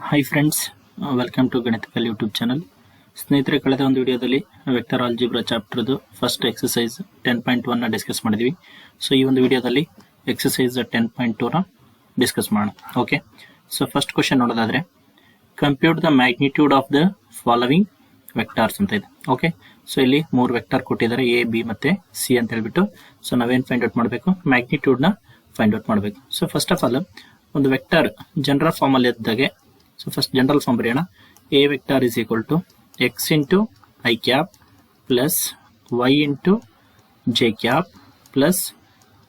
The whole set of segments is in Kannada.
Hi friends, welcome to Ganitakal YouTube channel. ಸ್ನೇಹಿತರೆ, ಕಳೆದ ಒಂದು ವಿಡಿಯೋದಲ್ಲಿ ವೆಕ್ಟರ್ ಆಲ್ಜಿಬ್ರಾ ಚಾಪ್ಟರ್ದು ಫಸ್ಟ್ ಎಕ್ಸಸೈಸ್ 10.1ನ ಡಿಸ್ಕಸ್ ಮಾಡಿದ್ವಿ. ಸೊ ಈ ಒಂದು ವಿಡಿಯೋದಲ್ಲಿ ಎಕ್ಸಸೈಸ್ 10.2ನ ಡಿಸ್ಕಸ್ ಮಾಡೋಣ. ಓಕೆ, ಸೊ ಫಸ್ಟ್ ಕ್ವಶನ್ ನೋಡೋದಾದ್ರೆ, compute the magnitude of the following vectors ಅಂತ ಇದೆ. ಓಕೆ, ಸೊ ಇಲ್ಲಿ 3 ವೆಕ್ಟಾರ್ ಕೊಟ್ಟಿದ್ದಾರೆ, ಎ, ಬಿ ಮತ್ತೆ ಸಿ ಅಂತ ಹೇಳ್ಬಿಟ್ಟು. ಸೊ ನಾವೇನು ಫೈಂಡ್ ಔಟ್ ಮಾಡಬೇಕು? ಮ್ಯಾಗ್ನಿಟ್ಯೂಡ್ನ ಫೈಂಡ್ ಔಟ್ ಮಾಡಬೇಕು. ಸೊ ಫಸ್ಟ್ ಆಫ್ ಆಲ್ ಒಂದು ವೆಕ್ಟರ್ ಜನರಲ್ ಫಾರ್ಮ್ ಅಲ್ಲಿ ಇದ್ದಾಗೆ, ಸೊ ಫಸ್ಟ್ ಜನರಲ್ ಫಾರ್ಮ್ ಬರೆಯೋಣ. A vector is equal to X into I cap plus Y into J cap plus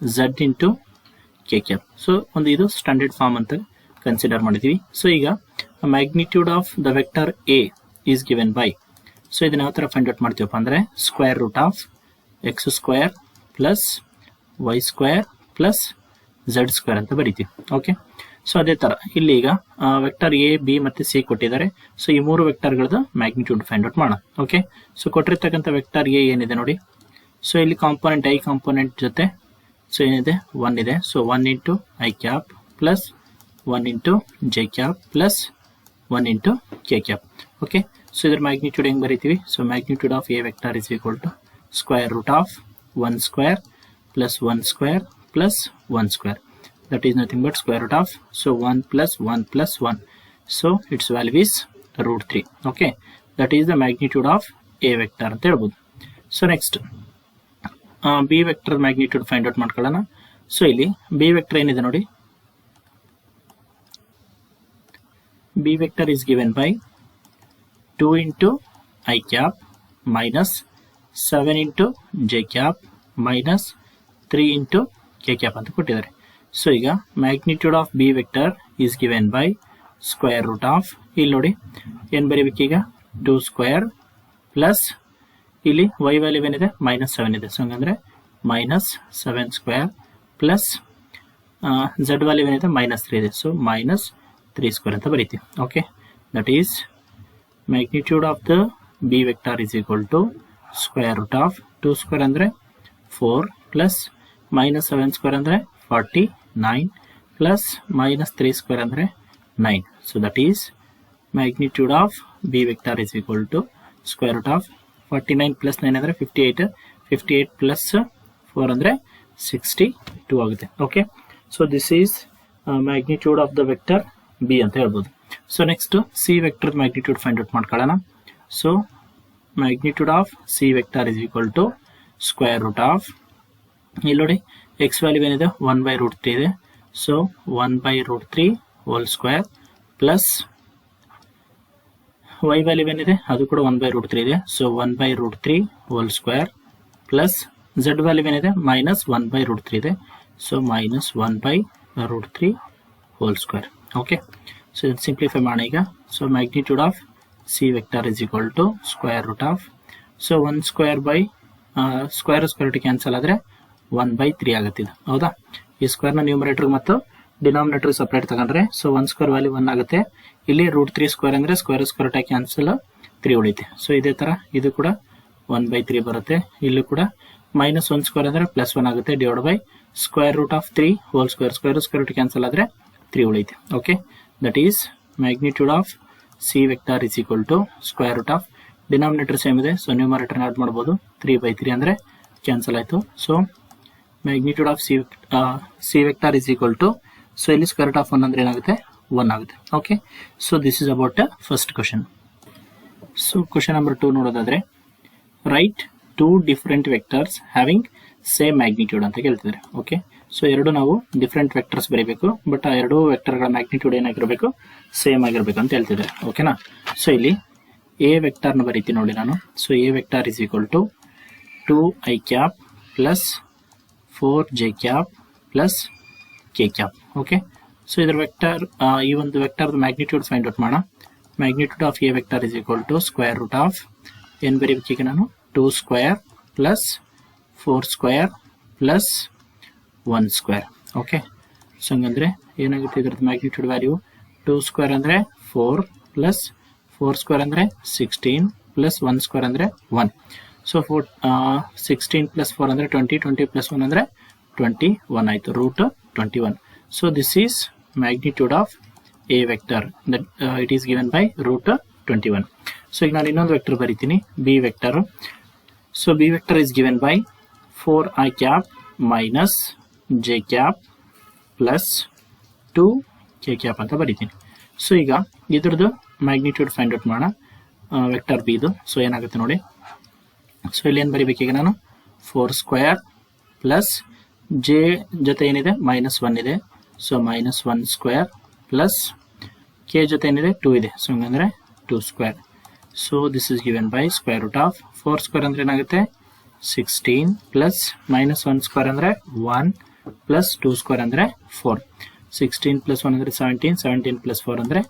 Z into K cap. So ಒಂದು ಇದು ಸ್ಟ್ಯಾಂಡರ್ಡ್ ಫಾರ್ಮ್ ಅಂತ ಕನ್ಸಿಡರ್ ಮಾಡಿದ್ವಿ. ಸೊ ಈಗ magnitude of the vector A is given by, so ಇದನ್ನ ಯಾವ ಥರ ಫೈಂಡ್ ಔಟ್ ಮಾಡ್ತೀವಪ್ಪ ಅಂದರೆ square root of X square plus Y square plus Z square ಅಂತ ಬರೀತೀವಿ. ಓಕೆ, ಸೊ ಅದೇ ತರ ಇಲ್ಲಿ ಈಗ ವೆಕ್ಟರ್ ಎ, ಬಿ ಮತ್ತೆ ಸಿ ಕೊಟ್ಟಿದ್ದಾರೆ. ಸೊ ಈ 3 ವೆಕ್ಟರ್ಗಳದ್ದು ಮ್ಯಾಗ್ನಿಟ್ಯೂಡ್ ಫೈಂಡ್ ಔಟ್ ಮಾಡೋಣ. ಓಕೆ, ಸೊ ಕೊಟ್ಟಿರ್ತಕ್ಕಂಥ ವೆಕ್ಟರ್ ಎ ಏನಿದೆ ನೋಡಿ. ಸೊ ಇಲ್ಲಿ ಕಾಂಪೋನೆಂಟ್ ಐ ಕಾಂಪೋನೆಂಟ್ ಜೊತೆ ಸೊ ಏನಿದೆ 1 ಇದೆ. So 1 into I cap plus 1 into J cap plus 1 into K cap. Okay, so ಇದ್ರ ಮ್ಯಾಗ್ನಿಟ್ಯೂಡ್ ಹೆಂಗ್ ಬರೀತೀವಿ? So magnitude of A vector is equal to square root of 1 square plus 1 square plus 1 square. That is nothing but square root of, so 1 plus 1 plus 1, so its value is root 3. Okay, that is the magnitude of a vector ಅಂತ ಹೇಳ್ಬೋದು. So next B vector magnitude find out ಮಾಡ್ಕೊಳ್ಳೋಣ. ಸೊ ಇಲ್ಲಿ ಬಿ ವೆಕ್ಟರ್ ಏನಿದೆ ನೋಡಿ, B vector is given by 2 into i cap minus 7 into j cap minus 3 into k cap ಅಂತ ಕೊಟ್ಟಿದ್ದಾರೆ. ಸೊ ಈಗ magnitude of B vector is given by square root of, ಇಲ್ಲಿ ನೋಡಿ ಏನು ಬರೀಬೇಕೀಗ 2 ಸ್ಕ್ವೇರ್ ಪ್ಲಸ್ ಇಲ್ಲಿ ವೈ ವ್ಯಾಲ್ಯೂ ಏನಿದೆ -7 ಇದೆ. ಸೊ ಹಂಗಂದ್ರೆ -7 ಸ್ಕ್ವೇರ್ ಪ್ಲಸ್ ಝಡ್ ವ್ಯಾಲ್ಯೂ ಏನಿದೆ -3 ಇದೆ. ಸೊ -3 ಸ್ಕ್ವೇರ್ ಅಂತ ಬರೀತೀವಿ. Okay, that is magnitude of the B vector is equal to square root of 2 square ಅಂದರೆ 4 ಪ್ಲಸ್ -7 ಸ್ಕ್ವೇರ್ ಅಂದರೆ 49 plus -3 square ಅಂದ್ರೆ 9. So that is magnitude of b vector is equal to square root of 49 plus 9 ಅಂದ್ರೆ 58, 58 plus 4 ಅಂದ್ರೆ 62 ಆಗುತ್ತೆ. Okay, so this is magnitude of the vector B ಅಂತ ಹೇಳ್ಬೋದು. So next C vector magnitude find out ಮಾಡ್ಕೊಳ್ಳೋಣ. So magnitude of C vector is equal to square root of, ಇಲ್ಲಿ ನೋಡಿ ಎಕ್ಸ್ ವ್ಯಾಲ್ಯೂ ಏನಿದೆ 1/√3 ಇದೆ. So 1/√3 whole square plus Y value ಏನಿದೆ ಅದು ಕೂಡ 1/√3 ಇದೆ. So 1/√3 whole square plus Z value ಏನಿದೆ -1/√3 ಇದೆ. So -1/√3 whole square. Okay, so ಇದನ್ನು ಸಿಂಪ್ಲಿಫೈ ಮಾಡೋಣ ಈಗ. So magnitude of C vector is equal to square root of, so 1 square by square square cancel ಆದರೆ 1/3 ಆಗುತ್ತೆ ಇದು. ಹೌದಾ, ಈ ಸ್ಕ್ವೇರ್ನ ನ್ಯೂಮರೇಟರ್ ಮತ್ತು ಡಿನಾಮಿನೇಟರ್ ಸಪ್ರೇಟ್ ತಗೊಂಡ್ರೆ ಸೊ 1 ಸ್ಕ್ವೇರ್ ವ್ಯಾಲ್ಯೂ 1 ಆಗುತ್ತೆ. ಇಲ್ಲಿ √3 ಸ್ಕ್ವೇರ್ ಅಂದ್ರೆ ಸ್ಕ್ವೇರ್ ಸ್ಕ್ವೇರ್ ಕ್ಯಾನ್ಸಲ್ 3 ಉಳಿತೆ. ಸೊ ಇದೇ ತರ ಇದು ಕೂಡ 1/3 ಬರುತ್ತೆ. ಇಲ್ಲೂ ಕೂಡ -1 ಸ್ಕ್ವೇರ್ ಅಂದ್ರೆ +1 ಆಗುತ್ತೆ divide by square root of 3 whole square, square square cancel ಆದ್ರೆ 3 ಉಳಿತೆ. Okay, that is magnitude of C vector is equal to square root of, denominator same ಇದೆ ಸೊ ನ್ಯೂಮರೇಟರ್ ಆಡ್ ಮಾಡಬಹುದು. 3/3 ಅಂದ್ರೆ ಕ್ಯಾನ್ಸಲ್ ಆಯ್ತು. So magnitude of C vector is equal to, so ಇಲ್ಲಿ ಸ್ಕ್ವೇರ್ ರೂಟ್ ಆಫ್ 1 ಅಂದ್ರೆ ಏನಾಗುತ್ತೆ 1 ಆಗುತ್ತೆ. Okay, so this is about first question. So question number 2 ನೋಡೋದಾದ್ರೆ, right 2 different vectors having same magnitude ಅಂತ ಕೇಳ್ತಿದ್ದಾರೆ. ಓಕೆ, ಸೊ ಎರಡು ನಾವು ಡಿಫರೆಂಟ್ ವೆಕ್ಟರ್ಸ್ ಬರೀಬೇಕು, ಬಟ್ ಆ ಎರಡು ವೆಕ್ಟರ್ಗಳ ಮ್ಯಾಗ್ನಿಟ್ಯೂಡ್ ಏನಾಗಿರಬೇಕು, ಸೇಮ್ ಆಗಿರಬೇಕು ಅಂತ ಹೇಳ್ತಿದ್ದಾರೆ. ಓಕೆನಾ, ಸೊ ಇಲ್ಲಿ ಎ ವೆಕ್ಟರ್ನ ಬರೀತೀನಿ ನೋಡಿ ನಾನು. So A vector is equal to 2i cap plus 4j cap plus K cap. Okay, so ಇದರ ವೆಕ್ಟರ್ ಈ ಒಂದು ವೆಕ್ಟರ್ ಮ್ಯಾಗ್ನಿಟ್ಯೂಡ್ ಫೈಂಡ್ ಔಟ್ ಮಾಡೋಣ. Magnitude of A vector is equal to square root of, ಏನು ಬರೀಬೇಕೀಗ ನಾನು 2 square plus 4 square plus 1 square. Okay, so ಹಂಗಂದ್ರೆ ಏನಾಗುತ್ತೆ ಇದ್ರದ್ದು ಮ್ಯಾಗ್ನಿಟ್ಯೂಡ್ ವ್ಯಾಲ್ಯೂ 2 ಸ್ಕ್ವೇರ್ ಅಂದರೆ 4 ಪ್ಲಸ್ 4 ಸ್ಕ್ವೇರ್ ಅಂದರೆ 16 ಪ್ಲಸ್ 1 ಸ್ಕ್ವೇರ್ ಅಂದರೆ 1. ಸೊ 16 ಪ್ಲಸ್ 4 ಅಂದರೆ 20, 20 ಪ್ಲಸ್ 1 ಅಂದರೆ 21 ಆಯಿತು, √21. So this is magnitude of a vector that it is given by root 21. So ಈಗ ನಾನು ಇನ್ನೊಂದು ವೆಕ್ಟರ್ ಬರೀತೀನಿ b vector. So b vector is given by 4i cap minus j cap plus 2k cap ಅಂತ ಬರೀತೀನಿ. ಸೊ ಈಗ ಇದ್ರದ್ದು ಮ್ಯಾಗ್ನಿಟ್ಯೂಡ್ ಫೈಂಡ್ ಔಟ್ ಮಾಡೋಣ ವೆಕ್ಟರ್ b ಇದು. ಸೊ ಏನಾಗುತ್ತೆ ನೋಡಿ. ಸೊ ಇಲ್ಲಿ ಏನು ಬರೀಬೇಕು ಈಗ ನಾನು 4 ಸ್ಕ್ವೇರ್ ಪ್ಲಸ್ j ಜೊತೆ ಏನಿದೆ -1 ಇದೆ. ಸೊ -1 ಸ್ಕ್ವೇರ್ ಪ್ಲಸ್ k ಜೊತೆ ಏನಿದೆ 2 ಇದೆ. ಸೊ ಹಂಗಂದ್ರೆ 2 square. So this is given by square root of 4 square ಅಂದ್ರೆ ಏನಾಗುತ್ತೆ 16 ಪ್ಲಸ್ -1 ಸ್ಕ್ವೇರ್ ಅಂದ್ರೆ 1 ಪ್ಲಸ್ 2 ಸ್ಕ್ವೇರ್ ಅಂದ್ರೆ 4. 16 ಪ್ಲಸ್ 1 ಅಂದ್ರೆ 17, 17 ಪ್ಲಸ್ 4 ಅಂದ್ರೆ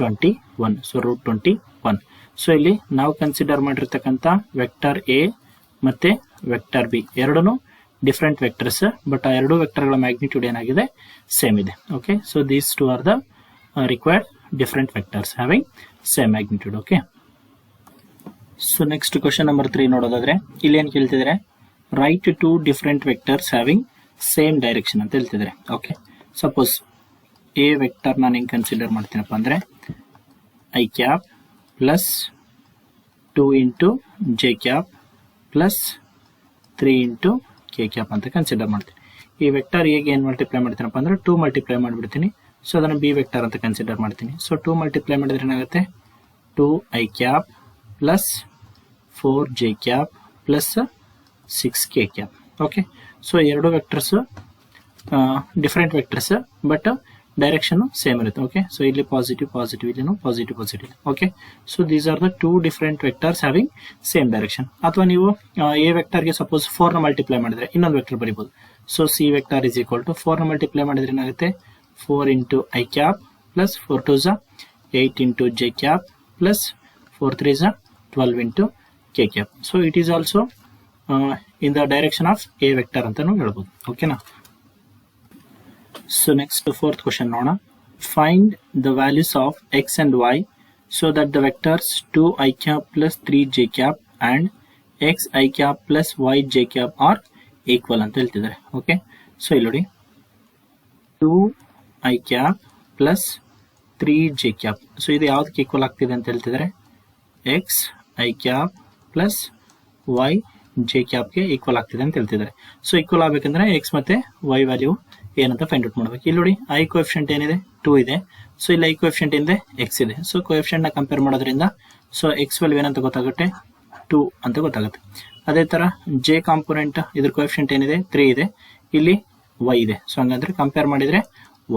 21. So root 21. ಸೊ ಇಲ್ಲಿ ನಾವು ಕನ್ಸಿಡರ್ ಮಾಡಿರ್ತಕ್ಕಂಥ ವೆಕ್ಟರ್ ಎ ಮತ್ತೆ ವೆಕ್ಟರ್ ಬಿ ಎರಡೂ ಡಿಫ್ರೆಂಟ್ ವೆಕ್ಟರ್ಸ್, ಬಟ್ ಆ ಎರಡು ವೆಕ್ಟರ್ಗಳ ಮ್ಯಾಗ್ನಿಟ್ಯೂಡ್ ಏನಾಗಿದೆ ಸೇಮ್ ಇದೆ. Okay, so these two are the required different vectors having same magnitude. Okay, so next question number 3 ನೋಡೋದಾದ್ರೆ ಇಲ್ಲಿ ಏನು ಕೇಳ್ತಿದ್ರೆ write two different vectors having same direction ಅಂತ ಹೇಳ್ತಿದ್ರೆ. ಓಕೆ, ಸಪೋಸ್ ಎ ವೆಕ್ಟರ್ ನಾನು ಹೆಂಗೆ ಕನ್ಸಿಡರ್ ಮಾಡ್ತೀನಪ್ಪ ಅಂದರೆ I cap plus 2 into J cap plus 3 into K cap ಅಂತ ಕನ್ಸಿಡರ್ ಮಾಡ್ತೀನಿ. ಈ ವೆಕ್ಟರ್ ಹೇಗೆ ಏನು ಮಲ್ಟಿಪ್ಲೈ ಮಾಡ್ತೀನಪ್ಪ ಅಂದರೆ 2 ಮಲ್ಟಿಪ್ಲೈ ಮಾಡಿಬಿಡ್ತೀನಿ. ಸೊ ಅದನ್ನು ಬಿ ವೆಕ್ಟರ್ ಅಂತ ಕನ್ಸಿಡರ್ ಮಾಡ್ತೀನಿ. ಸೊ 2 ಮಲ್ಟಿಪ್ಲೈ ಮಾಡಿದ್ರೆ ಏನಾಗುತ್ತೆ 2 I cap plus 4 J cap plus 6 K cap. Okay, so ಎರಡು vectors different vectors but direction same ಇರುತ್ತೆ. ಓಕೆ, ಸೊ ಇಲ್ಲಿ ಪಾಸಿಟಿವ್ ಪಾಸಿಟಿವ್, ಇಲ್ಲಿನೂ positive positive. Okay, so these are the 2 different vectors having same direction. ಅಥವಾ ನೀವು ಎ ವೆಕ್ಟರ್ಗೆ ಸಪೋಸ್ 4 ಮಲ್ಟಿಪ್ಲೈ ಮಾಡಿದ್ರೆ ಇನ್ನೊಂದು ವೆಕ್ಟರ್ ಬರೀಬಹುದು. So C vector is equal to 4 multiply ಮಾಡಿದ್ರೆ ಏನಾಗುತ್ತೆ 4 into I cap plus 4 2 ಝ 8 into J cap plus 4 3 ಝ 12 into K cap. So it is also in the direction of A vector ಅಂತಾನು ಹೇಳ್ಬೋದು. ಓಕೆನಾ. So next fourth question ನೋಡೋಣ. Find the values of x and y so that the vectors 2i cap plus 3j cap and xi cap plus yj cap are equal ಅಂತ ಹೇಳ್ತಿದ್ದಾರೆ. ಓಕೆ, ಸೊ ಇಲ್ಲಿ ನೋಡಿ 2i cap plus 3j cap. So ಇದು ಯಾವ್ದಕ್ಕೆ ಈಕ್ವಲ್ ಆಗ್ತಿದೆ ಅಂತ ಹೇಳ್ತಿದ್ದಾರೆ xi cap plus yj cap ಗೆ ಈಕ್ವಲ್ ಆಗ್ತಿದೆ ಅಂತ ಹೇಳ್ತಿದ್ದಾರೆ. ಸೊ ಈಕ್ವಲ್ ಆಗ್ಬೇಕಂದ್ರೆ x ಮತ್ತೆ y ವ್ಯಾಲ್ಯೂ ಏನಂತ ಫೈಂಡ್ ಔಟ್ ಮಾಡಬೇಕು. ಇಲ್ಲಿ ನೋಡಿ ಐ ಕೋಎಫಿಷಿಯಂಟ್ ಏನಿದೆ 2 ಇದೆ. ಸೊ ಇಲ್ಲಿ ಐ ಕೋಎಫಿಷಿಯಂಟ್ ಏನಿದೆ ಎಕ್ಸ್ ಇದೆ. ಸೊ ಕೋಎಫಿಷಿಯಂಟ್ ನ ಕಂಪೇರ್ ಮಾಡೋದ್ರಿಂದ ಸೊ ಎಕ್ಸ್ ವ್ಯಾಲ್ಯೂ ಏನಂತ ಗೊತ್ತಾಗುತ್ತೆ 2 ಅಂತ ಗೊತ್ತಾಗುತ್ತೆ. ಅದೇ ತರ ಜೆ ಕಾಂಪೋನೆಂಟ್ ಇದ್ರ ಕೋಎಫಿಷಿಯಂಟ್ ಏನಿದೆ 3 ಇದೆ, ಇಲ್ಲಿ y ಇದೆ. ಸೊ ಹಂಗಂದ್ರೆ ಕಂಪೇರ್ ಮಾಡಿದ್ರೆ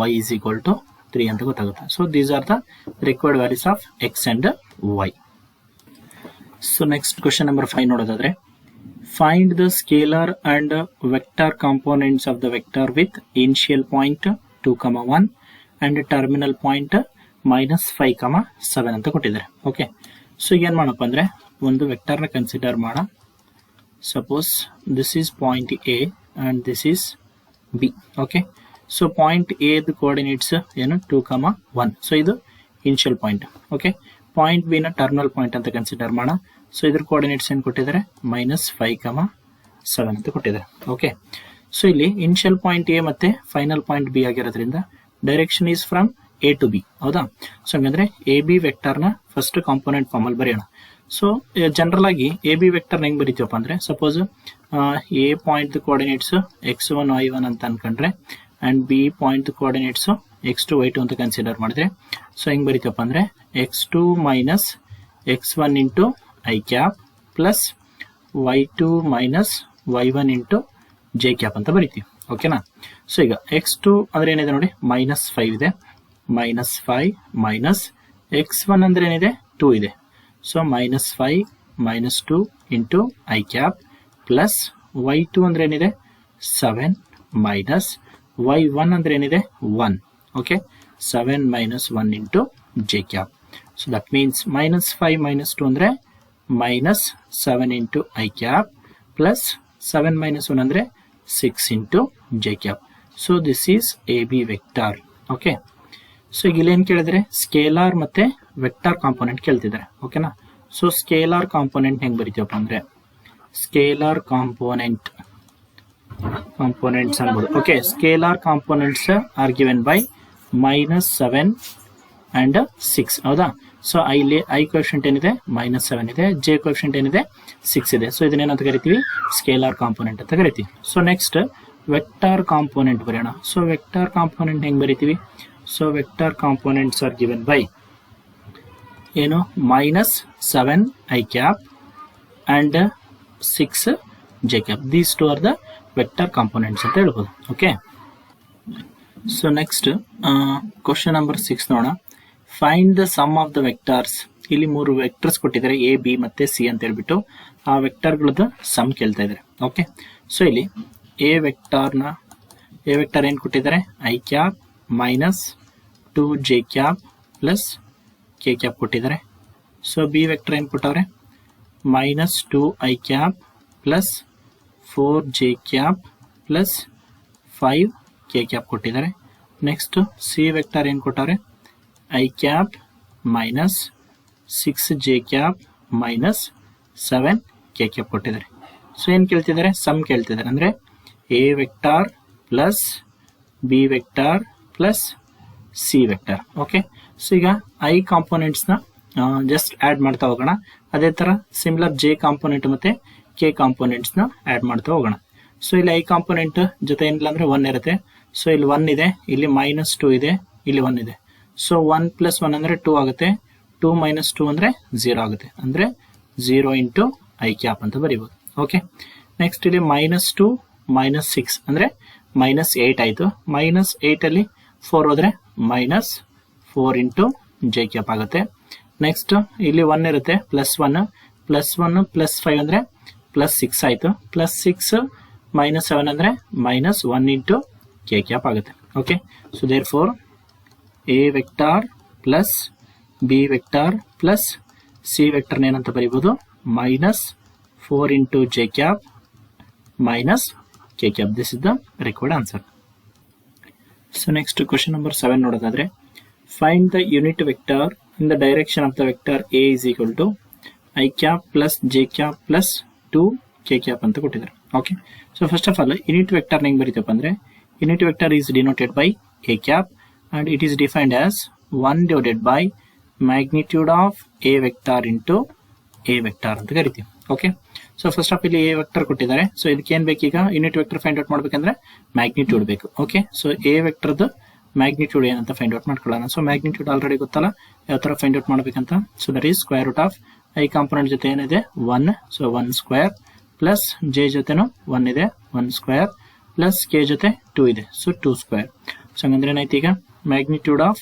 y is equal to 3 ಅಂತ ಗೊತ್ತಾಗುತ್ತೆ. So these are the required values of X and y. So next question number 5 ನೋಡೋದಾದ್ರೆ find the scalar and vector components of the vector with initial point 2, 1 and terminal point -5, 7 ಅಂತ ಕೊಟ್ಟಿದ್ದಾರೆ. ಓಕೆ, ಸೊ ಏನು ಮಾಡಪ್ಪ ಅಂದರೆ ಒಂದು ವೆಕ್ಟರ್ನ ಕನ್ಸಿಡರ್ ಮಾಡ. Suppose this is point A and this is B. Okay, so point ಎದು ಕೋಆರ್ಡಿನೇಟ್ಸ್ ಏನು 2, 1. ಸೊ ಇದು initial point. Okay, point B ನ ಟರ್ಮಿನಲ್ ಪಾಯಿಂಟ್ ಅಂತ ಕನ್ಸಿಡರ್ ಮಾಡ. ಸೊ ಇದ್ರ ಕೋಆರ್ಡಿನೇಟ್ಸ್ ಏನು ಕೊಟ್ಟಿದ್ದಾರೆ -5, 7 ಅಂತ ಕೊಟ್ಟಿದ್ದಾರೆ. ಓಕೆ, ಸೊ ಇಲ್ಲಿ ಇನಿಷಿಯಲ್ ಪಾಯಿಂಟ್ ಎ ಮತ್ತೆ ಫೈನಲ್ ಪಾಯಿಂಟ್ ಬಿ ಆಗಿರೋದ್ರಿಂದ direction is from A to B. ಹೌದಾ. ಸೊ ಹಂಗಂದ್ರೆ ಎ ಬಿ ವೆಕ್ಟರ್ನ ಫಸ್ಟ್ ಕಾಂಪೋನೆಂಟ್ ಫಾರ್ಮ್ ಅಲ್ಲಿ ಬರೆಯೋಣ. ಸೊ ಜನರಲ್ ಆಗಿ ಎ ಬಿ ವೆಕ್ಟರ್ನ ಹೆಂಗ್ ಬರೀತೀವಪ್ಪ ಅಂದ್ರೆ suppose A point coordinates x1 y1 ಅಂತ ಅನ್ಕೊಂಡ್ರೆ and B point coordinates x2 y2 ಅಂತ ಕನ್ಸಿಡರ್ ಮಾಡಿದ್ರೆ ಸೊ ಹೆಂಗ್ ಬರೀತೀವಪ್ಪ ಅಂದ್ರೆ x2 minus x1 into I cap plus y2 minus y1 into J cap ಅಂತ ಬರಿತೀವಿ. ಓಕೆನಾ. ಸೊ ಈಗ x2 ಅಂದ್ರೆ ಏನಿದೆ ನೋಡಿ -5 ಇದೆ, -5 ಮೈನಸ್ x1 ಅಂದ್ರೆ ಏನಿದೆ 2 ಇದೆ. So -5 -2 into I cap plus y2 ಅಂದ್ರೆ ಏನಿದೆ 7 ಮೈನಸ್ y1 ಅಂದ್ರೆ ಏನಿದೆ 1. Okay, 7 minus 1 into J cap. So that means -5 -2 ಅಂದ್ರೆ -7 ಇಂಟು ಐ ಕ್ಯಾಪ್ ಪ್ಲಸ್ 7 - 1 ಅಂದ್ರೆ 6 into J cap. So this is A B vector. Okay, so ಈಗ ಇಲ್ಲಿ ಏನು ಕೇಳಿದ್ರೆ ಸ್ಕೇಲಾರ್ ಮತ್ತೆ ವೆಕ್ಟಾರ್ ಕಾಂಪೋನೆಂಟ್ ಕೇಳ್ತಿದ್ದಾರೆ. ಓಕೆನಾ. ಸೊ ಸ್ಕೇಲಾರ್ ಕಾಂಪೋನೆಂಟ್ ಹೆಂಗ್ ಬರಿತೀವಪ್ಪ ಅಂದ್ರೆ ಸ್ಕೇಲಾರ್ ಕಾಂಪೋನೆಂಟ್ಸ್ ಅನ್ಬೋದು. Okay, scalar components are given by -7 and 6 ಹೌದಾ. ಸೊ ಇಲ್ಲಿ ಐ ಕೋಎಫಿಷಿಯಂಟ್ ಏನಿದೆ -7 ಇದೆ, ಜೆ ಕೋಎಫಿಷಿಯಂಟ್ ಏನಿದೆ 6 ಇದೆ. ಸೊ ಇದನ್ನೇನಂತ ಕರಿತೀವಿ, ಸ್ಕೇಲಾರ್ ಕಾಂಪೋನೆಂಟ್ ಅಂತ ಕರಿತೀವಿ. ಸೊ ನೆಕ್ಸ್ಟ್ ವೆಕ್ಟಾರ್ ಕಾಂಪೋನೆಂಟ್ ಬರೆಯೋಣ. ಸೊ ವೆಕ್ಟಾರ್ ಕಾಂಪೋನೆಂಟ್ ಹೆಂಗ್ ಬರಿತೀವಿ? So vector components are given by ಏನು -7 I cap and 6 J cap. These two are the vector components ಅಂತ ಹೇಳ್ಬೋದು. Okay. So next question number 6 ನೋಡೋಣ. Find the sum of the vectors. ಇಲ್ಲಿ 3 ವೆಕ್ಟರ್ಸ್ ಕೊಟ್ಟಿದ್ದಾರೆ, ಎ ಬಿ ಮತ್ತೆ ಸಿ ಅಂತ ಹೇಳ್ಬಿಟ್ಟು ಆ ವೆಕ್ಟರ್ಗಳದ್ದು ಸಮ್ ಕೇಳ್ತಾ ಇದ್ದಾರೆ. ಓಕೆ. ಸೊ ಇಲ್ಲಿ ಎ ವೆಕ್ಟರ್ ಏನು ಕೊಟ್ಟಿದ್ದಾರೆ, I cap -2 J cap plus K cap ಕೊಟ್ಟಿದ್ದಾರೆ. ಸೊ ಬಿ ವೆಕ್ಟರ್ ಏನು ಕೊಟ್ಟವ್ರೆ, -2 I cap plus 4 J cap plus 5 K cap ಕೊಟ್ಟಿದ್ದಾರೆ. ನೆಕ್ಸ್ಟ್ ಸಿ ವೆಕ್ಟರ್ ಏನು ಕೊಟ್ಟವ್ರೆ, I cap -6 J cap -7 K cap ಕೊಟ್ಟಿದ್ದಾರೆ. ಸೊ ಏನು ಕೇಳ್ತಿದ್ದಾರೆ, ಸಮ್ ಕೇಳ್ತಿದ್ದಾರೆ. ಅಂದರೆ A vector plus B vector plus C vector. Okay. So ಈಗ ಐ ಕಾಂಪೋನೆಂಟ್ಸ್ನ ಜಸ್ಟ್ ಆ್ಯಡ್ ಮಾಡ್ತಾ ಹೋಗೋಣ. ಅದೇ ಥರ ಸಿಮಿಲರ್ ಜೆ ಕಾಂಪೋನೆಂಟ್ ಮತ್ತು ಕೆ ಕಾಂಪೋನೆಂಟ್ಸ್ನ ಆ್ಯಡ್ ಮಾಡ್ತಾ ಹೋಗೋಣ. ಸೊ ಇಲ್ಲಿ ಐ ಕಾಂಪೋನೆಂಟ್ ಜೊತೆ ಏನಿಲ್ಲ ಅಂದರೆ 1 ಇರುತ್ತೆ. ಸೊ ಇಲ್ಲಿ 1 ಇದೆ, ಇಲ್ಲಿ -2 ಇದೆ, ಇಲ್ಲಿ 1 ಇದೆ. ಸೊ 1 + 1 ಅಂದರೆ 2 ಆಗುತ್ತೆ. 2 - 2 ಅಂದರೆ 0 ಆಗುತ್ತೆ. ಅಂದರೆ 0 × ಐ ಕ್ಯಾಪ್ ಅಂತ ಬರೀಬೋದು. ಓಕೆ. ನೆಕ್ಸ್ಟ್ ಇಲ್ಲಿ -2 -6 ಅಂದರೆ -8 ಆಯಿತು. -8 ಅಲ್ಲಿ 4 ಹೋದರೆ -4 × ಜೆ ಕ್ಯಾಪ್ ಆಗುತ್ತೆ. ನೆಕ್ಸ್ಟ್ ಇಲ್ಲಿ 1 ಇರುತ್ತೆ, +1 +1 + 5 ಅಂದರೆ +6 ಆಯಿತು. +6 -7 ಅಂದರೆ -1 × ಕೆ ಕ್ಯಾಪ್ ಆಗುತ್ತೆ. Okay. So therefore A vector plus B vector plus C ವೆಕ್ಟರ್ನ ಏನಂತ ಬರೀಬೋದು, -4 × J cap K cap. This is the required answer. So next question number 7 ನೋಡೋದಾದ್ರೆ, find the unit vector in the direction of the vector A = I cap plus J cap plus 2 K cap ಅಂತ ಕೊಟ್ಟಿದ್ದಾರೆ. Okay. So first of all unit ವೆಕ್ಟರ್ನ ಹೆಂಗೆ ಬರೀತಪ್ಪ ಅಂದರೆ, unit vector is denoted by a cap and it is defined as 1 divided by magnitude of a vector into a vector ಅಂತ ಕರಿತೀವಿ. ಓಕೆ. ಸೊ ಫಸ್ಟ್ ಆಫ್ ಇಲ್ಲಿ ಎ ವೆಕ್ಟರ್ ಕೊಟ್ಟಿದ್ದಾರೆ. ಸೊ ಇದಕ್ಕೆ ಏನು ಬೇಕೀಗ, ಯೂನಿಟ್ ವೆಕ್ಟರ್ ಫೈಂಡ್ ಔಟ್ ಮಾಡಬೇಕಂದ್ರೆ ಮ್ಯಾಗ್ನಿಟ್ಯೂಡ್ ಬೇಕು. ಓಕೆ. ಸೊ ಎ ವೆಕ್ಟರ್ದು ಮ್ಯಾಗ್ನಿಟ್ಯೂಡ್ ಏನಂತ ಫೈಂಡ್ ಔಟ್ ಮಾಡ್ಕೊಳ್ಳೋಣ. ಸೊ ಮ್ಯಾಗ್ನಿಟ್ಯೂಡ್ ಆಲ್ರೆಡಿ ಗೊತ್ತಲ್ಲ ಯಾವ ಥರ ಫೈಂಡ್ ಔಟ್ ಮಾಡಬೇಕಂತ. So that is √, I component ಜೊತೆ ಏನಿದೆ 1, ಸೊ 1² ಪ್ಲಸ್ ಜೆ ಜೊತೆನೂ 1 ಇದೆ 1² ಪ್ಲಸ್ ಕೆ ಜೊತೆ 2 ಇದೆ, ಸೊ 2². ಸೊ ಹಂಗಂದ್ರೆ ಏನಾಯ್ತು ಈಗ, magnitude of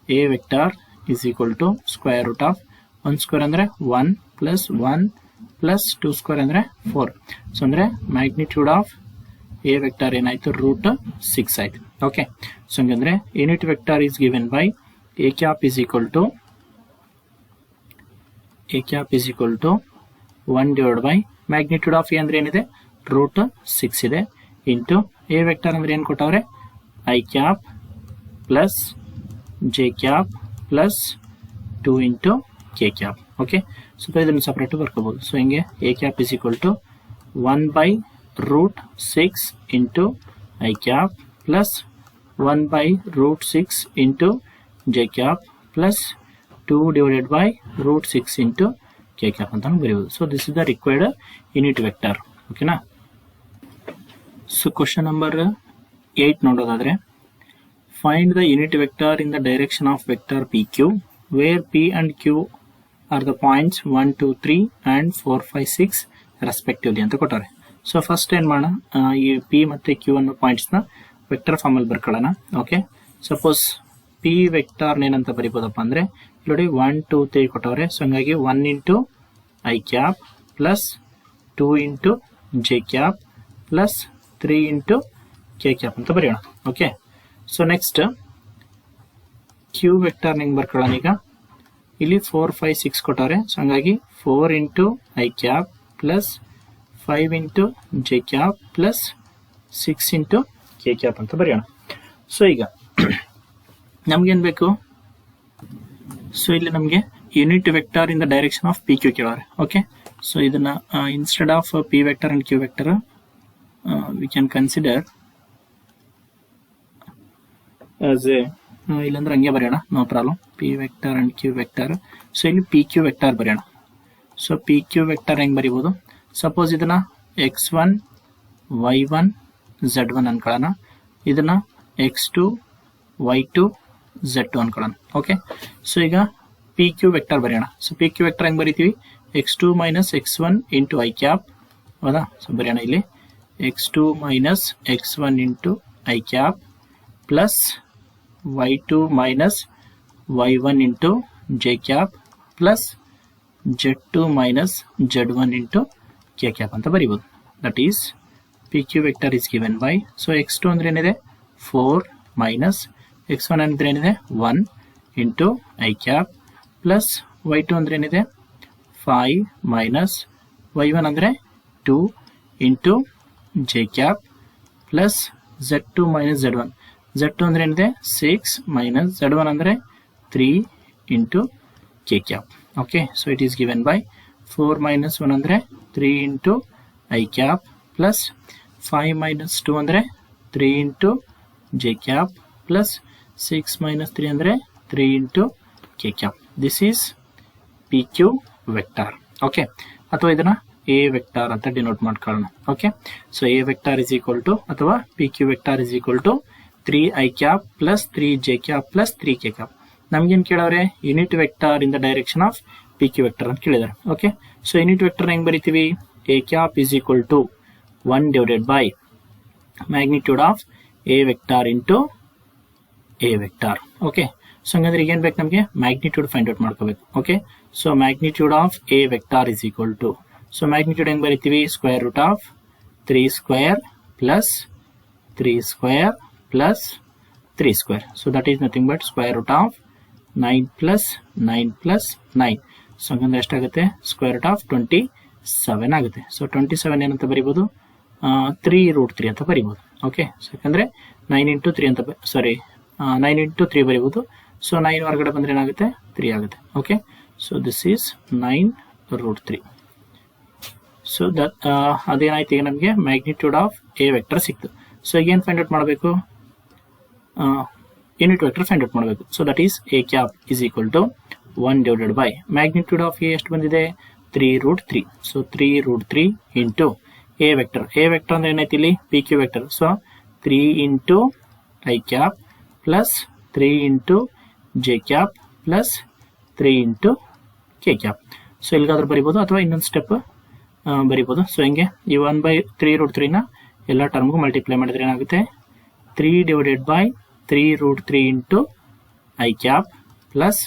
A vector is equal to √, 1² ಅಂದರೆ 1 ಪ್ಲಸ್ 1 ಪ್ಲಸ್ 2² ಅಂದರೆ 4. ಸೊ ಅಂದರೆ ಮ್ಯಾಗ್ನಿಟ್ಯೂಡ್ ಆಫ್ ಎ ವೆಕ್ಟಾರ್ ಏನಾಯ್ತು, √6 ಆಯ್ತು. ಓಕೆ. ಸೊ ಹಂಗಂದ್ರೆ unit vector is given by A cap is equal to 1 divide by magnitude of A ಅಂದ್ರೆ ಏನಿದೆ, √6 ಇದೆ, ಇಂಟು ಎ ವೆಕ್ಟಾರ್ ಅಂದ್ರೆ ಏನು ಕೊಟ್ಟವ್ರೆ, I cap plus J cap plus 2 × K cap. Okay. So ಇದನ್ನು ಸಪ್ರೇಟ್ ಬರ್ಕೋಬಹುದು. ಸೊ ಹಿಂಗೆ A cap is equal to 1/√6 into I cap plus 1/√6 into J cap plus 2 divided by √6 into K cap ಅಂತ ಬರೀಬಹುದು. So this is the required unit vector. ಓಕೆನಾ. ಸೊ ಕ್ವಶನ್ ನಂಬರ್ 8 ನೋಡೋದಾದ್ರೆ, find the unit vector in the direction of vector P Q wear P and Q are the points 1, 2, 3 and 4, 5, 6 respectively ಅಂತ ಕೊಟ್ಟಾರೆ. ಸೊ ಫಸ್ಟ್ ಏನು ಮಾಡೋಣ, ಈ ಪಿ ಮತ್ತು ಕ್ಯೂ ಅನ್ನೋ ಪಾಯಿಂಟ್ಸ್ನ ವೆಕ್ಟರ್ ಫಾರ್ಮಲ್ಲಿ ಬರ್ಕೊಳ್ಳೋಣ. ಓಕೆ. ಸಪೋಸ್ ಪಿ ವೆಕ್ಟಾರ್ನ ಏನಂತ ಬರಿಬೋದಪ್ಪ ಅಂದರೆ, ನೋಡಿ 1, 2, 3 ಕೊಟ್ಟವ್ರೆ. ಸೊ ಹಂಗಾಗಿ 1 × I cap plus 2 × J cap plus 3 × K cap ಅಂತ ಬರೆಯೋಣ. Okay. So next Q vector ಹೆಂಗೆ ಬರ್ಕೊಳ್ಳೋಣ, ಈಗ ಇಲ್ಲಿ 4, 5, 6 ಕೊಟ್ಟವ್ರೆ. ಸೊ ಹಂಗಾಗಿ 4 × I cap plus 5 × J cap plus 6 × K cap ಅಂತ ಬರೆಯೋಣ. ಸೊ ಈಗ ನಮ್ಗೇನು ಬೇಕು, ಸೊ ಇಲ್ಲಿ ನಮಗೆ unit vector in the direction of P Q ಕೇಳೋರೆ. ಓಕೆ. ಸೊ ಇದನ್ನ instead of P vector and Q vector we can consider as a ಇಲ್ಲಾಂದ್ರೆ ಹಂಗೆ ಬರೆಯೋಣ, no problem. P vector and Q vector. So ಇಲ್ಲಿ ಪಿ ಕ್ಯೂ ವೆಕ್ಟರ್ ಬರೆಯೋಣ. ಸೊ ಪಿ ಕ್ಯೂ ವೆಕ್ಟರ್ ಹೆಂಗೆ ಬರಿಬೋದು? ಸಪೋಸ್ ಇದನ್ನ x1 y1 z1 ಅನ್ಕೊಳ್ಳೋಣ, ಇದನ್ನ x2 y2 z2 ಅನ್ಕೊಳ್ಳೋಣ. ಓಕೆ, ಸೊ ಈಗ ಪಿ ಕ್ಯೂ ವೆಕ್ಟರ್ ಬರೆಯೋಣ. ಸೊ ಪಿ ಕ್ಯೂ ವೆಕ್ಟರ್ ಹೆಂಗೆ ಬರಿತೀವಿ? x2 minus x1 into I cap, ಹೌದಾ? ಸೊ ಬರೆಯೋಣ ಇಲ್ಲಿ x2 minus x1 into I cap plus y2 minus y1 into J cap plus z2 minus z1 into K cap ಅಂತ ಬರಿಬೋದು. That is P Q vector is given by, so x2 ಅಂದ್ರೆ ಏನಿದೆ 4 ಮೈನಸ್ x1 ಅಂದ್ರೆ ಏನಿದೆ 1 into I cap plus y2 ಅಂದ್ರೆ ಏನಿದೆ 5 ಮೈನಸ್ y1 ಅಂದ್ರೆ 2 into J cap plus z2 minus z1. z2 ಅಂದ್ರೆ ಏನಿದೆ 6 ಮೈನಸ್ z1 ಅಂದ್ರೆ 3 into K cap. Okay, so it is given by 4 minus 1 ಅಂದ್ರೆ 3 into I cap plus 5 minus 2 ಅಂದ್ರೆ 3 into J cap plus 6 minus 3 ಅಂದ್ರೆ 3 into K cap. This is P Q vector. Okay, ಅಥವಾ ಇದನ್ನ ಎ ವೆಕ್ಟರ್ ಅಂತ ಡಿನೋಟ್ ಮಾಡ್ಕೊಳ್ಳೋಣ. Okay, so A vector is equal to ಅಥವಾ P Q vector is equal to 3 I cap plus 3 J cap plus 3 K cap. ನಮ್ಗೇನು ಕೇಳವ್ರೆ? Unit vector in the direction of P Q vector ಅಂತ ಕೇಳಿದ್ದಾರೆ. ಓಕೆ, ಸೊ ಯೂನಿಟ್ ವೆಕ್ಟರ್ ಹೆಂಗ್ ಬರಿತೀವಿ? A cap is equal to 1 divided by magnitude of A vector into A vector. Okay, so ಹಂಗಂದ್ರೆ ಈಗ ಏನ್ ಬೇಕು ನಮಗೆ? ಮ್ಯಾಗ್ನಿಟ್ಯೂಡ್ ಫೈಂಡ್ ಔಟ್ ಮಾಡ್ಕೋಬೇಕು. Okay, so magnitude of A vector is equal to, so magnitude ಹೆಂಗ್ ಬರಿತೀವಿ? Square root of 3 square plus 3 square plus 3 square. So that is nothing but square root of 9 plus 9 plus 9. So ಹಂಗಂದ್ರೆ ಎಷ್ಟಾಗುತ್ತೆ? ಸ್ಕ್ವೇರ್ ರೂಟ್ ಆಫ್ 27 ಆಗುತ್ತೆ. ಸೊ 27 ಏನಂತ ಬರಿಬೋದು? 3 ರೂಟ್ 3 ಅಂತ ಬರಿಬೋದು. ಓಕೆ, ಸೊ ಯಾಕಂದ್ರೆ 9 ಇಂಟು 3 ಅಂತ, ಸಾರಿ 9 ಇಂಟು 3 ಬರಿಬೋದು. ಸೊ 9 ಹೊರಗಡೆ ಬಂದ್ರೆ ಏನಾಗುತ್ತೆ? 3 ಆಗುತ್ತೆ. Okay, so this is 9 root 3. So that ಅದೇನಾಯ್ತು? ಈಗ ನಮಗೆ ಮ್ಯಾಗ್ನಿಟ್ಯೂಡ್ ಆಫ್ ಎ ವೆಕ್ಟರ್ ಸಿಕ್ತು. ಸೊ ಈಗ ಏನು ಫೈಂಡ್ ಔಟ್ ಮಾಡಬೇಕು? ಯೂನಿಟ್ ವೆಕ್ಟರ್ ಫೈಂಡ್ ಔಟ್ ಮಾಡಬೇಕು. So that is A cap is equal to 1 divided by magnitude of A ಎಷ್ಟು ಬಂದಿದೆ? 3 root 3. So 3 root 3 into A vector. A vector ಅಂದ್ರೆ ಏನೈತಿ ಇಲ್ಲಿ? P Q vector. So 3 into I cap plus 3 into J cap plus 3 into K cap. So ಇಲ್ಲಿಗಾದ್ರೂ ಬರಿಬೋದು ಅಥವಾ ಇನ್ನೊಂದು ಸ್ಟೆಪ್ ಬರಿಬೋದು. ಸೊ ಹಿಂಗೆ ಈ 1/3 ರೂಟ್ 3ನ ಎಲ್ಲ ಟರ್ಮ್ಗೂ ಮಲ್ಟಿಪ್ಲೈ ಮಾಡಿದ್ರೆ ಏನಾಗುತ್ತೆ? 3 divided by 3 root 3 into I cap plus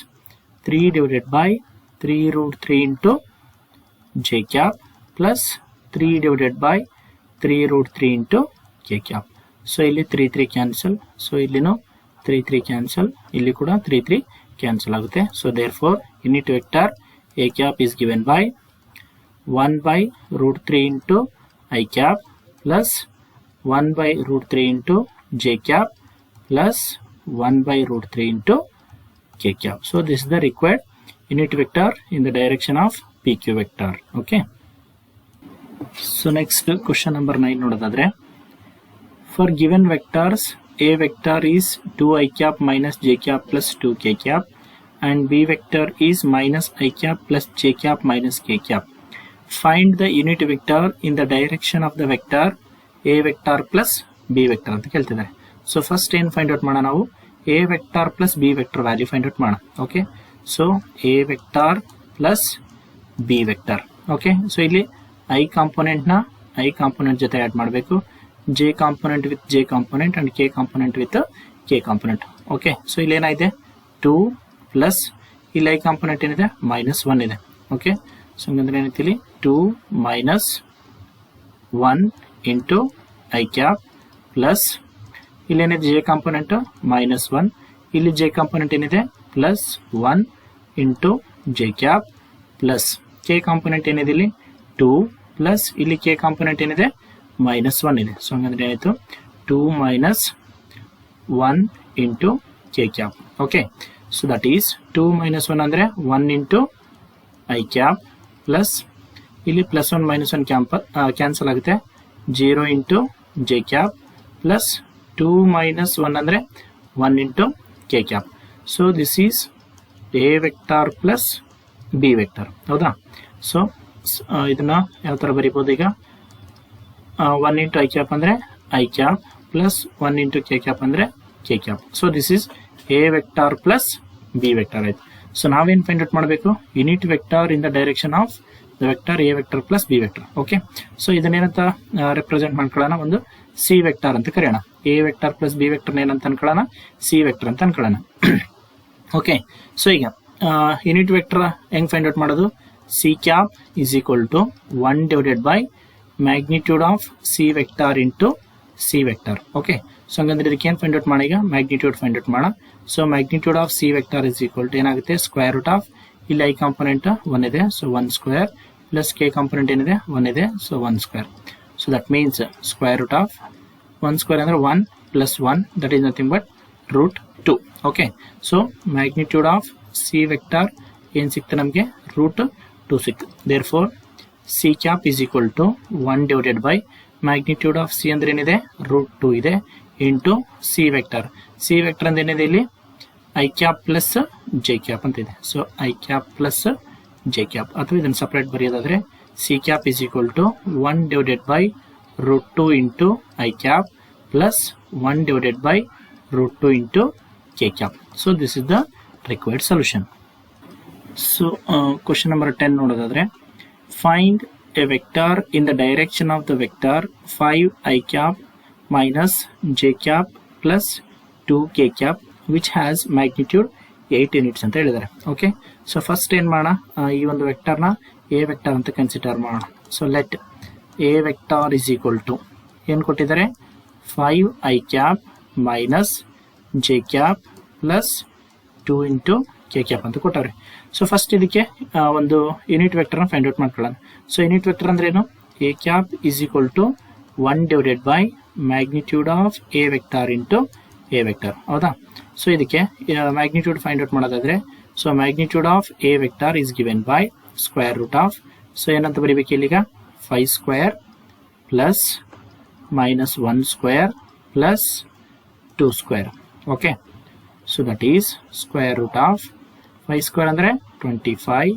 3 divided by 3 root 3 into J cap plus 3 divided by 3 root 3 into K cap. So ಇಲ್ಲಿ 3 3 ಕ್ಯಾನ್ಸಲ್. ಸೊ ಇಲ್ಲಿನೂ 3 3 ಕ್ಯಾನ್ಸಲ್, ಇಲ್ಲಿ ಕೂಡ 3 3 ಕ್ಯಾನ್ಸಲ್ ಆಗುತ್ತೆ. So therefore unit vector A cap is given by 1 by root 3 into I cap plus 1 by root 3 into J cap plus 1 by root 3 into K cap. So this is the required unit vector in the direction of PQ vector. Okay. So next question number 9 nodadadre, for given vectors A vector is 2I cap minus J cap plus 2K cap and B vector is minus I cap plus J cap minus K cap. Find the unit vector in the direction of the vector A vector plus B vector ಅಂತ ಕೇಳ್ತಿದ್ದಾರೆ. ಸೊ ಫಸ್ಟ್ ಏನು ಫೈಂಡ್ ಔಟ್ ಮಾಡೋಣ ನಾವು? A vector plus B vector value find out ಮಾಡೋಣ. Okay, so A vector plus B vector. Okay, so ಇಲ್ಲಿ I ಕಾಂಪೊನೆಂಟ್ನ I ಕಾಂಪೊನೆಂಟ್ ಜೊತೆ ಆ್ಯಡ್ ಮಾಡಬೇಕು, J component with J component and K component with K component. Okay, so ಇಲ್ಲಿ ಏನಾಗಿದೆ? 2 ಪ್ಲಸ್ ಇಲ್ಲಿ I ಕಾಂಪೊನೆಂಟ್ ಏನಿದೆ? -1 ಇದೆ. ಓಕೆ, ಸೊ ಹಂಗಂದ್ರೆ ಏನೈತಿ ಇಲ್ಲಿ? 2 minus 1 into I cap plus ಇಲ್ಲೇನಿದೆ? J ಕಾಂಪೊನೆಂಟ್ -1, ಇಲ್ಲಿ J ಕಾಂಪೊನೆಂಟ್ ಏನಿದೆ? +1 into J cap plus K component ಏನಿದೆ ಇಲ್ಲಿ? 2 ಪ್ಲಸ್ ಇಲ್ಲಿ K ಕಾಂಪೊನೆಂಟ್ ಏನಿದೆ? -1 ಇದೆ. ಸೊ ಹಂಗಂದ್ರೆ ಏನಾಯ್ತು? 2 minus 1 into K cap. Okay, so that is 2 minus 1 ಅಂದ್ರೆ 1 ಇಂಟು I ಕ್ಯಾಪ್ ಪ್ಲಸ್ ಇಲ್ಲಿ +1 -1 ಕ್ಯಾನ್ಸಲ್ ಆಗುತ್ತೆ, 0 ಇಂಟು J ಕ್ಯಾಪ್ ಪ್ಲಸ್ 2 - 1 ಅಂದರೆ 1 into K cap. So this is A vector plus B vector. ಹೌದಾ? ಸೊ ಇದನ್ನ ಯಾವ ಥರ ಬರಿಬೋದು ಈಗ? 1 ಇಂಟು ಐ ಕ್ಯಾಪ್ ಅಂದರೆ I cap plus 1 into K cap ಅಂದರೆ K cap. So this is A vector plus B vector ಆಯ್ತು. ಸೊ ನಾವೇನು ಫೈಂಡ್ ಔಟ್ ಮಾಡಬೇಕು? Unit vector in the direction of the vector A vector plus B vector. Okay, so ಇದನ್ನೇನಂತ ರೆಪ್ರೆಸೆಂಟ್ ಮಾಡ್ಕೊಳ್ಳೋಣ? ಒಂದು ಸಿ ವೆಕ್ಟಾರ್ ಅಂತ ಕರೆಯೋಣ. A vector plus B vector ಏನಂತ ಅನ್ಕೊಳ್ಳೋಣ? ಸಿ ವೆಕ್ಟರ್ ಅಂತ ಅನ್ಕೊಳ್ಳೋಣ. ಓಕೆ, ಸೊ ಈಗ ಯೂನಿಟ್ ವೆಕ್ಟರ್ ಹೆಂಗ್ ಫೈಂಡ್ ಔಟ್ ಮಾಡೋದು? C cap is equal to 1 divided by magnitude of C vector into C vector. Okay, so ಹಂಗಂದ್ರೆ ಇದಕ್ಕೆ ಏನು ಫೈಂಡ್ ಔಟ್ ಮಾಡಿ? ಈಗ ಮ್ಯಾಗ್ನಿಟ್ಯೂಡ್ ಫೈಂಡ್ ಔಟ್ ಮಾಡೋಣ. So magnitude of C vector is equal to ಏನಾಗುತ್ತೆ? ಸ್ಕ್ವೇರ್ ರೂಟ್ ಆಫ್, ಇಲ್ಲಿ ಐ ಕಾಂಪೊನೆಂಟ್ 1 ಇದೆ, so 1 square plus k component ಏನಿದೆ 1 ಇದೆ, so 1 square. So that means square root of 1 square ಅಂದ್ರೆ 1 plus 1, that is nothing but root 2. Okay, so magnitude of C vector ಏನು ಸಿಕ್ತು ನಮಗೆ? ರೂಟ್ 2 ಸಿಕ್ತು. Therefore c cap is equal to 1 divided by magnitude of c ಅಂದ್ರೆ ಏನಿದೆ? ರೂಟ್ 2 ಇದೆ, into C vector. C vector ಅಂದ್ರೆ ಏನಿದೆ ಇಲ್ಲಿ? I cap plus J cap ಅಂತ ಇದೆ. So I cap plus J cap, ಅಥವಾ ಇದನ್ನು ಸಪ್ರೇಟ್ ಬರೆಯೋದಾದ್ರೆ C cap is equal to 1 divided by root 2 into I cap plus 1 divided by root 2 into K cap. So this is the required solution. So question number 10 ನೋಡೋದಾದ್ರೆ, find A vector in the direction of the vector 5 I cap minus J cap plus 2 K cap which has magnitude 8 units ಅಂತ ಹೇಳಿದ್ದಾರೆ. ಓಕೆ, ಸೊ ಫಸ್ಟ್ ಏನು ಮಾಡೋಣ? ಈ ಒಂದು ವೆಕ್ಟರ್ನ ಎ ವೆಕ್ಟರ್ ಅಂತ ಕನ್ಸಿಡರ್ ಮಾಡೋಣ. So let a vector is equal to ಏನು ಕೊಟ್ಟಿದ್ದಾರೆ? 5 I cap minus J cap plus 2 into K cap ಅಂತ ಕೊಟ್ಟವ್ರೆ. ಸೊ ಫಸ್ಟ್ ಇದಕ್ಕೆ ಒಂದು ಯೂನಿಟ್ ವೆಕ್ಟರ್ನ ಫೈಂಡ್ ಔಟ್ ಮಾಡ್ಕೊಳ್ಳೋಣ. ಸೊ ಯೂನಿಟ್ ವೆಕ್ಟರ್ ಅಂದ್ರೆ ಏನು? A cap is equal to 1 divided by magnitude of A vector into A vector. ಹೌದಾ? ಸೊ ಇದಕ್ಕೆ ಮ್ಯಾಗ್ನಿಟ್ಯೂಡ್ ಫೈಂಡ್ ಔಟ್ ಮಾಡೋದಾದ್ರೆ, so magnitude of A vector is given by square root of, so ಏನಂತ ಬರೀಬೇಕು ಇಲ್ಲಿಗ? 5 square plus minus 1 square plus 2 square. Okay, so that is square root of 5 square ಅಂದರೆ 25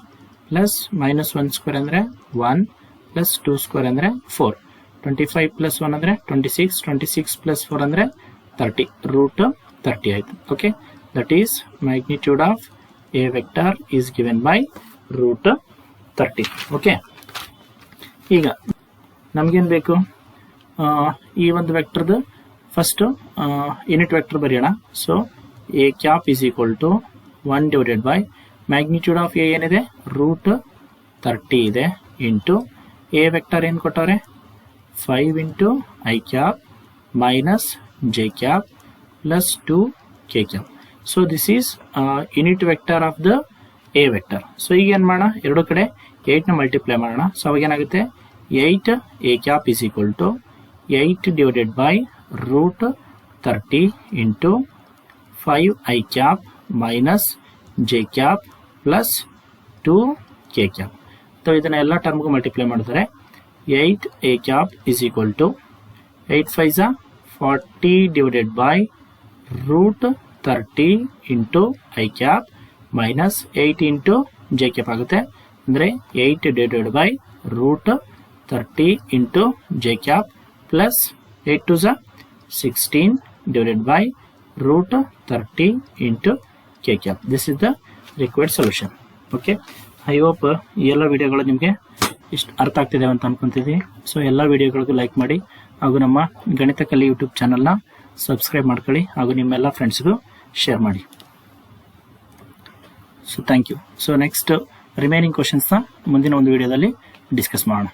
ಪ್ಲಸ್ ಮೈನಸ್ 1 ಸ್ಕ್ವೇರ್ ಅಂದರೆ 1 ಪ್ಲಸ್ 2 ಸ್ಕ್ವೇರ್ ಅಂದರೆ 4. 25 ಪ್ಲಸ್ 1 ಅಂದರೆ 26, 26 ಪ್ಲಸ್ 4 ಅಂದರೆ 30, ರೂಟ್ 30 ಆಯಿತು. Okay, that is magnitude of A vector is given by root 30. Okay, ಈಗ ನಮಗೇನು ಬೇಕು? ಈ ಒಂದು ವೆಕ್ಟರ್ದು ಫಸ್ಟ್ ಯೂನಿಟ್ ವೆಕ್ಟರ್ ಬರೆಯೋಣ. So a cap is equal to 1 divided by magnitude of a ಏನಿದೆ? ರೂಟ್ 30 ಇದೆ, ಇಂಟು ಎ ವೆಕ್ಟರ್ ಏನು ಕೊಟ್ಟವ್ರೆ? 5 into I cap minus J cap plus 2 K cap. So this is unit vector of the a vector. So ಈಗ ಏನು ಮಾಡೋಣ? ಎರಡು ಕಡೆ 8ನ ಮಲ್ಟಿಪ್ಲೈ ಮಾಡೋಣ. ಸೊ ಅವಾಗ ಏನಾಗುತ್ತೆ? 8 a cap is equal to 8 divided by root 30 into 5 I cap minus J cap plus 2 K cap. So ಇದನ್ನ ಎಲ್ಲ ಟರ್ಮ್ಗೂ ಮಲ್ಟಿಪ್ಲೈ ಮಾಡಿದ್ರೆ 8 a cap is equal to 8 5 40 divided by root 30 into I cap minus 8 into J cap ಆಗುತ್ತೆ. ಅಂದರೆ 8 divided by root 30 into J cap plus 8 2 16 divided by root 30 into k cap. This is the required solution. Okay, I hope ಈ ಎಲ್ಲ ವಿಡಿಯೋಗಳು ನಿಮಗೆ ಇಷ್ಟು ಅರ್ಥ ಆಗ್ತಿದೆ ಅಂತ ಅನ್ಕೊಂತಿದ್ದೀವಿ. ಸೊ ಎಲ್ಲ ವಿಡಿಯೋಗಳಿಗೂ ಲೈಕ್ ಮಾಡಿ ಹಾಗೂ ನಮ್ಮ ಗಣಿತ ಕಲಿ ಯೂಟ್ಯೂಬ್ ಚಾನಲ್ನ ಸಬ್ಸ್ಕ್ರೈಬ್ ಮಾಡ್ಕೊಳ್ಳಿ ಹಾಗೂ ನಿಮ್ಮೆಲ್ಲ ಫ್ರೆಂಡ್ಸ್ಗೂ ಶೇರ್ ಮಾಡಿ. So thank you. So next remaining ಕ್ವಶನ್ಸ್ನ ಮುಂದಿನ ಒಂದು ವಿಡಿಯೋದಲ್ಲಿ ಡಿಸ್ಕಸ್ ಮಾಡೋಣ.